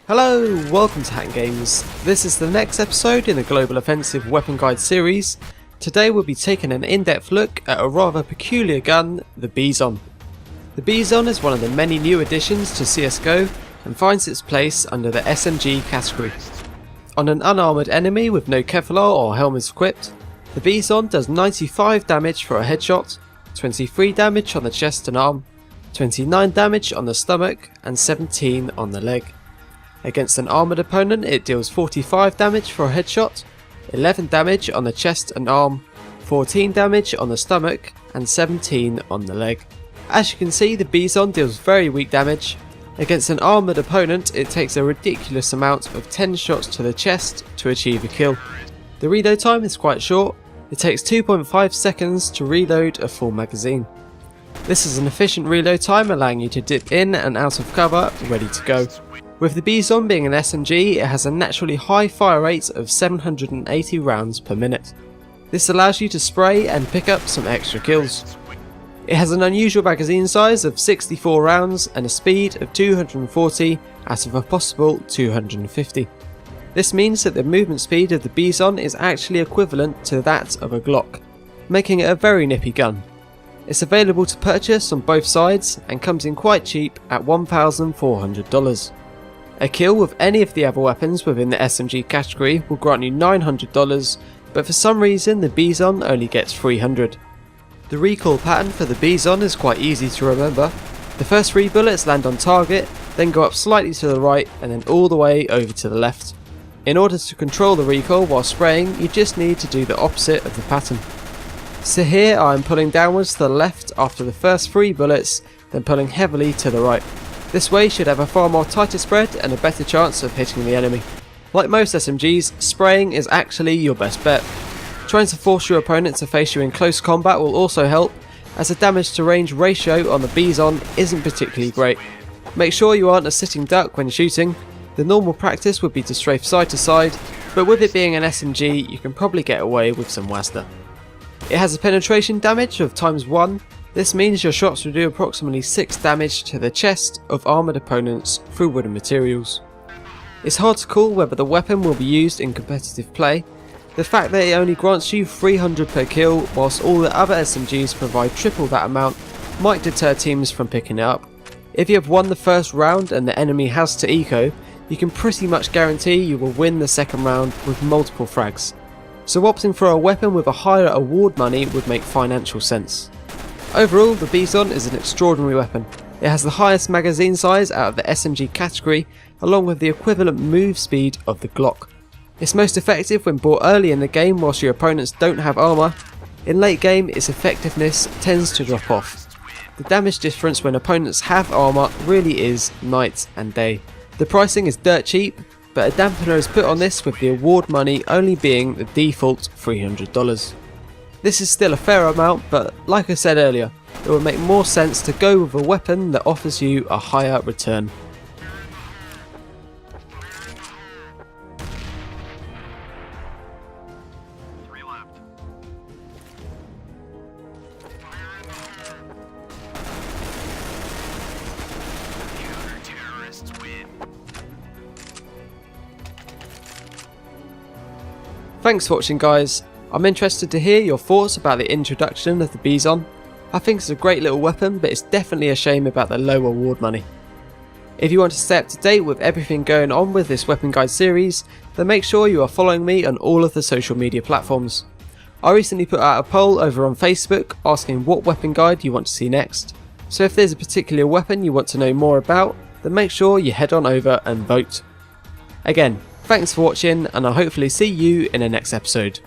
Hello, welcome to Hack Games. This is the next episode in the Global Offensive Weapon Guide series. Today we'll be taking an in-depth look at a rather peculiar gun, the Bizon. The Bizon is one of the many new additions to CSGO and finds its place under the SMG category. On an unarmoured enemy with no Kevlar or helmet equipped, the Bizon does 95 damage for a headshot, 23 damage on the chest and arm, 29 damage on the stomach and 17 on the leg. Against an armoured opponent it deals 45 damage for a headshot, 11 damage on the chest and arm, 14 damage on the stomach and 17 on the leg. As you can see, the Bizon deals very weak damage. Against an armoured opponent it takes a ridiculous amount of 10 shots to the chest to achieve a kill. The reload time is quite short, it takes 2.5 seconds to reload a full magazine. This is an efficient reload time, allowing you to dip in and out of cover ready to go. With the Bizon being an SMG, it has a naturally high fire rate of 780 rounds per minute. This allows you to spray and pick up some extra kills. It has an unusual magazine size of 64 rounds and a speed of 240 out of a possible 250. This means that the movement speed of the Bizon is actually equivalent to that of a Glock, making it a very nippy gun. It's available to purchase on both sides and comes in quite cheap at $1,400. A kill with any of the other weapons within the SMG category will grant you $900, but for some reason the Bizon only gets $300. The recoil pattern for the Bizon is quite easy to remember. The first 3 bullets land on target, then go up slightly to the right and then all the way over to the left. In order to control the recoil while spraying, you just need to do the opposite of the pattern. So here I am pulling downwards to the left after the first 3 bullets, then pulling heavily to the right. This way should have a far more tighter spread and a better chance of hitting the enemy. Like most SMGs, spraying is actually your best bet. Trying to force your opponent to face you in close combat will also help, as the damage to range ratio on the Bizon isn't particularly great. Make sure you aren't a sitting duck when shooting. The normal practice would be to strafe side to side, but with it being an SMG you can probably get away with some WASDA. It has a penetration damage of ×1. This means your shots will do approximately 6 damage to the chest of armoured opponents through wooden materials. It's hard to call whether the weapon will be used in competitive play. The fact that it only grants you 300 per kill whilst all the other SMGs provide triple that amount might deter teams from picking it up. If you have won the first round and the enemy has to eco, you can pretty much guarantee you will win the second round with multiple frags. So opting for a weapon with a higher award money would make financial sense. Overall, the Bizon is an extraordinary weapon. It has the highest magazine size out of the SMG category, along with the equivalent move speed of the Glock. It's most effective when bought early in the game whilst your opponents don't have armour. In late game, its effectiveness tends to drop off. The damage difference when opponents have armour really is night and day. The pricing is dirt cheap, but a dampener is put on this with the award money only being the default $300. This is still a fair amount, but like I said earlier, it would make more sense to go with a weapon that offers you a higher return. Thanks for watching, guys. I'm interested to hear your thoughts about the introduction of the Bizon. I think it's a great little weapon, but it's definitely a shame about the low award money. If you want to stay up to date with everything going on with this weapon guide series, then make sure you are following me on all of the social media platforms. I recently put out a poll over on Facebook asking what weapon guide you want to see next. So if there's a particular weapon you want to know more about, then make sure you head on over and vote. Again, thanks for watching, and I'll hopefully see you in the next episode.